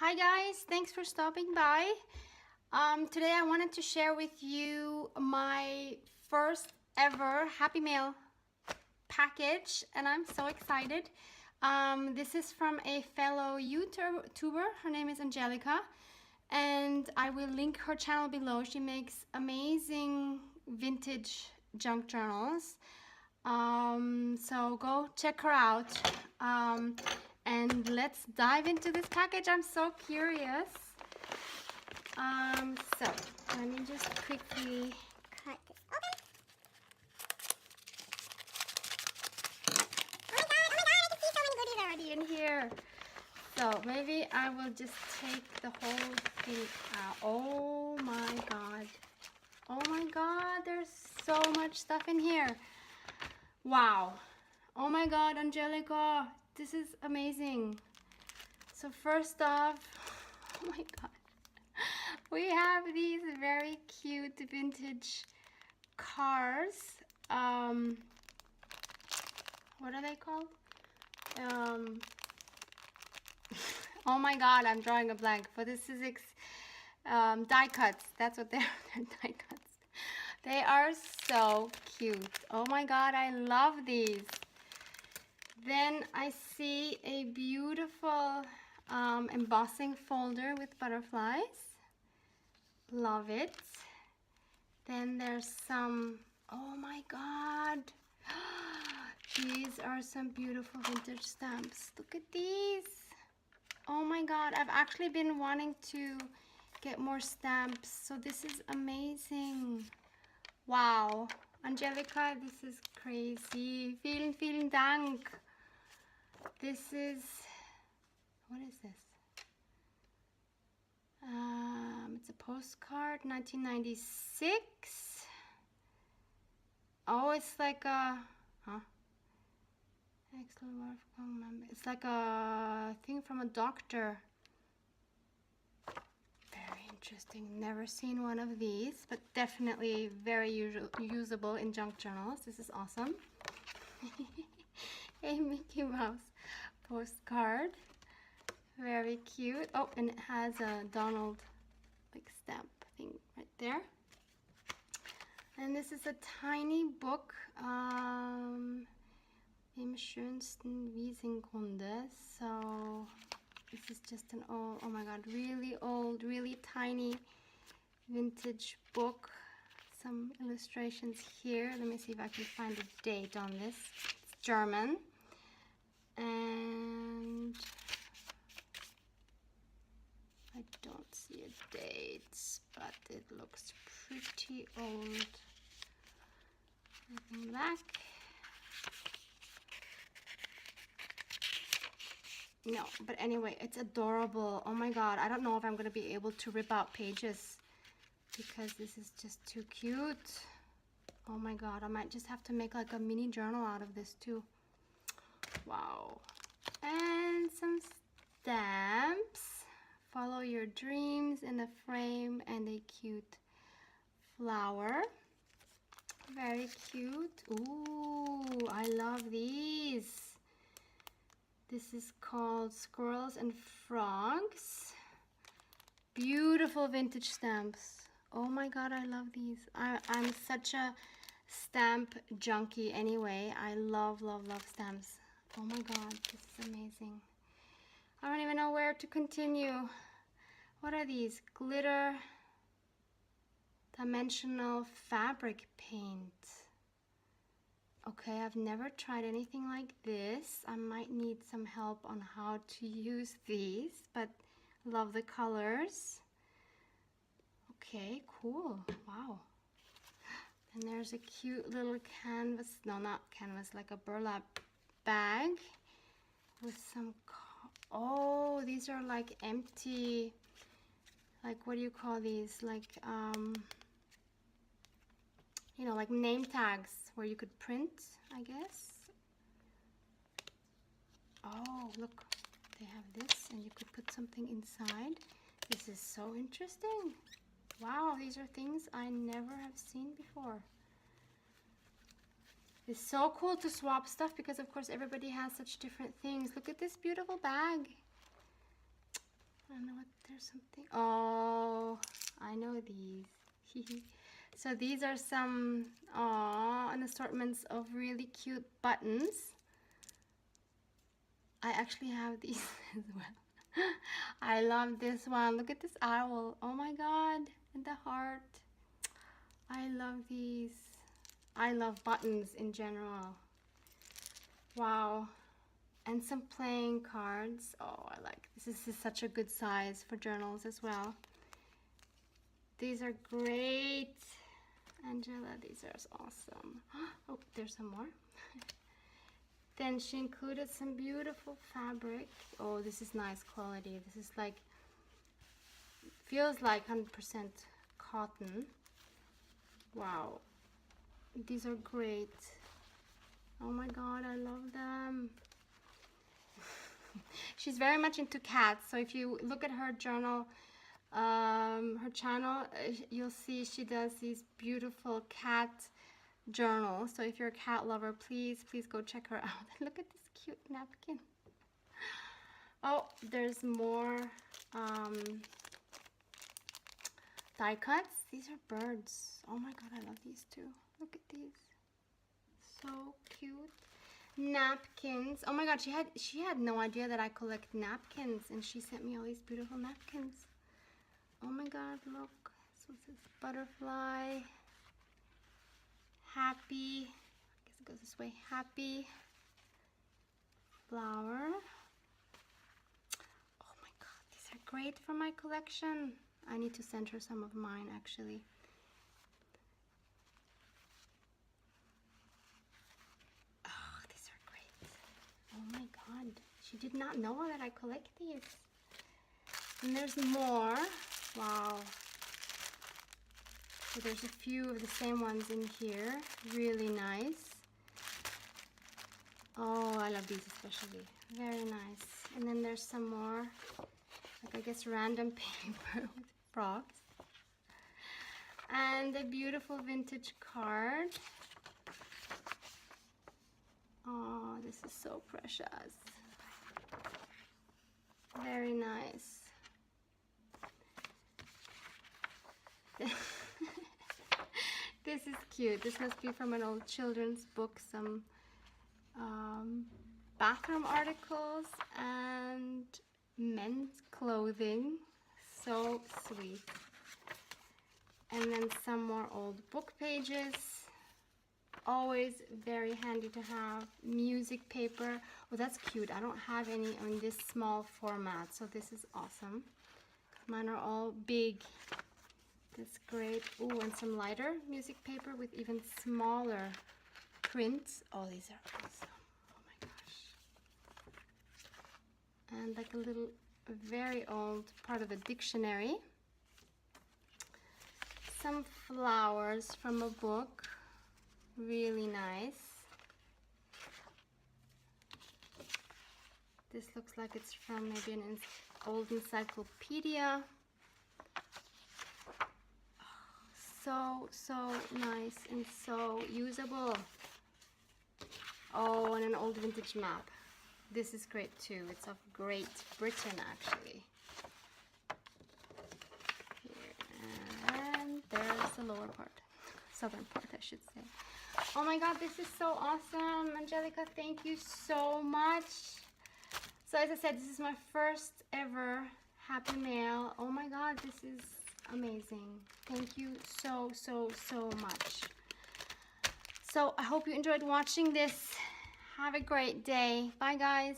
Hi guys, thanks for stopping by. Today I wanted to share with you my first ever Happy Mail package and I'm so excited. This is from a fellow YouTuber. Her name is Angelica and I will link her channel below. She makes amazing vintage junk journals. So go check her out. And let's dive into this package. I'm so curious. So let me just quickly cut this open. Oh my god, I can see so many goodies already in here. So maybe I will just take the whole thing out. Oh my god. Oh my god, there's so much stuff in here. Wow. Oh my god, Angelica, this is amazing. So first off, oh my god, we have these very cute vintage cars. What are they called? Oh my god, I'm drawing a blank. For this is die cuts. That's what they're die cuts. They are so cute. Oh my god, I love these. Then I see a beautiful embossing folder with butterflies. Love it. Then there's some, oh my god. These are some beautiful vintage stamps. Look at these. Oh my god, I've actually been wanting to get more stamps. So this is amazing. Wow. Angelica, this is crazy. Vielen Dank. This is, what is this? It's a postcard, 1996. Oh, it's like a, it's like a thing from a doctor. Very interesting. Never seen one of these, but definitely very usable in junk journals. This is awesome. A Mickey Mouse postcard. Very cute. Oh, and it has a Donald like stamp thing right there. And this is a tiny book. Im schönsten Wiesenkunde. So this is just an old, oh my god, really old, really tiny vintage book. Some illustrations here. Let me see if I can find a date on this. It's German. And I don't see a date, but it looks pretty old. Everything black. No, but anyway, it's adorable. Oh my god, I don't know if I'm going to be able to rip out pages because this is just too cute. Oh my god, I might just have to make like a mini journal out of this too. Wow. And some stamps. Follow your dreams in a frame and a cute flower. Very cute. Ooh, I love these. This is called Squirrels and Frogs. Beautiful vintage stamps. Oh my god, I love these. I'm such a stamp junkie anyway. I love stamps. Oh my god, this is amazing. I don't even know where to continue. What are these? Glitter dimensional fabric paint. Okay, I've never tried anything like this. I might need some help on how to use these, but love the colors. Okay, cool. Wow. And there's a cute little canvas, no, not canvas, like a burlap bag with some, oh, these are like empty, like, what do you call these? Like, you know, like name tags where you could print, I guess. Oh, look, they have this and you could put something inside. This is so interesting. Wow, these are things I never have seen before. It's so cool to swap stuff because of course everybody has such different things. Look at this beautiful bag. I don't know what, there's something. Oh, I know these. So these are some, an assortments of really cute buttons. I actually have these as well. I love this one. Look at this owl. Oh my god. And the heart. I love these. I love buttons in general. Wow. And some playing cards. Oh, I like this. This is such a good size for journals as well. These are great. Angela, these are awesome. Oh, there's some more. Then she included some beautiful fabric. Oh, this is nice quality. This is like, feels like 100% cotton. Wow. These are great. Oh my god, I love them. She's very much into cats, so if you look at her journal, her channel, you'll see she does these beautiful cat journals. So if you're a cat lover, please go check her out. Look at this cute napkin. Oh, there's more die cuts. These are birds. Oh my god, I love these too. Look at these, so cute. Napkins. Oh my god, she had no idea that I collect napkins, and she sent me all these beautiful napkins. Oh my god, look. So this is butterfly, happy, I guess it goes this way, happy, flower. Oh my god, these are great for my collection. I need to send her some of mine actually. Oh my god, she did not know that I collect these. And there's more. Wow. So there's a few of the same ones in here. Really nice. Oh, I love these especially. Very nice. And then there's some more, like I guess random paper with frogs. And a beautiful vintage card. Oh, this is so precious. Very nice. This is cute. This must be from an old children's book. Some bathroom articles and men's clothing. So sweet. And then some more old book pages. Always very handy to have. Music paper. Oh, that's cute. I don't have any in this small format, so this is awesome. Mine are all big. That's great. Oh, and some lighter music paper with even smaller prints. Oh, these are awesome. Oh my gosh. And like a little, very old part of a dictionary. Some flowers from a book. Really nice. This looks like it's from maybe an old encyclopedia. Oh, so nice and so usable. Oh, and an old vintage map. This is great too. It's of Great Britain actually. Here. And there's the lower part. Southern part, I should say. Oh my god, this is so awesome. Angelica, thank you so much. So as I said, this is my first ever Happy Mail. Oh my god, this is amazing. Thank you so much. So I hope you enjoyed watching this. Have a great day. Bye guys.